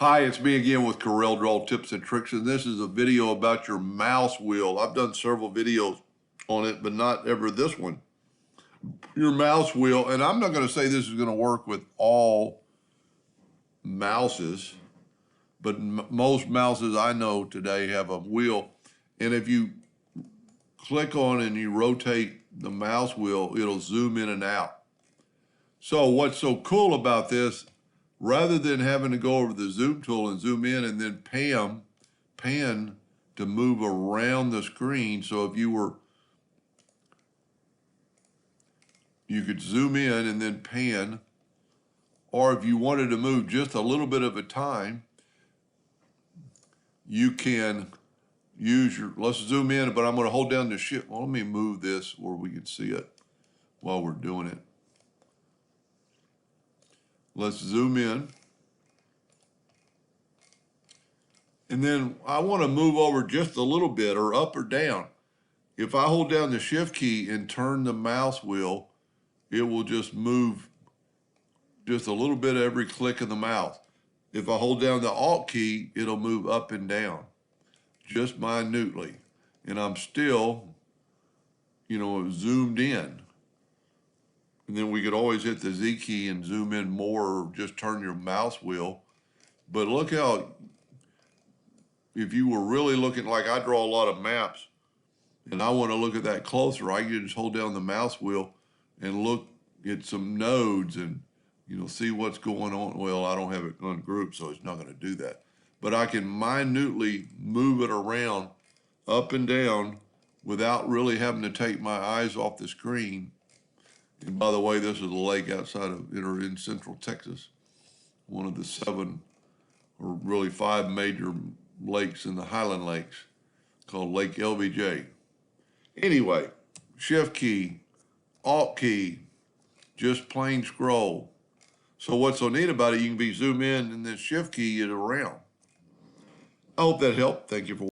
Hi, it's me again with CorelDraw tips and tricks, and this is a video about your mouse wheel. I've done several videos on it, but not ever this one. Your mouse wheel, and I'm not going to say this is going to work with all mouses, but most mouses I know today have a wheel, and if you click on and you rotate the mouse wheel, it'll zoom in and out. So what's so cool about this, rather than having to go over the zoom tool and zoom in and then pan to move around the screen, so if you could zoom in and then pan, or if you wanted to move just a little bit of a time, you can use your, let's zoom in, but I'm going to hold down the shift. Well, let me move this where we can see it while we're doing it. Let's zoom in. And then I want to move over just a little bit, or up or down. If I hold down the shift key and turn the mouse wheel, it will just move just a little bit every click of the mouse. If I hold down the alt key, it'll move up and down, just minutely. And I'm still, zoomed in. And then we could always hit the Z key and zoom in more, or just turn your mouse wheel. But look how, if you were really looking, like I draw a lot of maps, and I want to look at that closer, I can just hold down the mouse wheel and look at some nodes and, see what's going on. Well, I don't have it ungrouped, so it's not going to do that. But I can minutely move it around up and down without really having to take my eyes off the screen. And by the way, this is a lake outside of, in Central Texas, one of the 7 or really 5 major lakes in the Highland Lakes, called Lake LBJ. Anyway, shift key, alt key, just plain scroll. So what's so neat about it, you can be zoom in and then shift key it around. I hope that helped. Thank you for watching.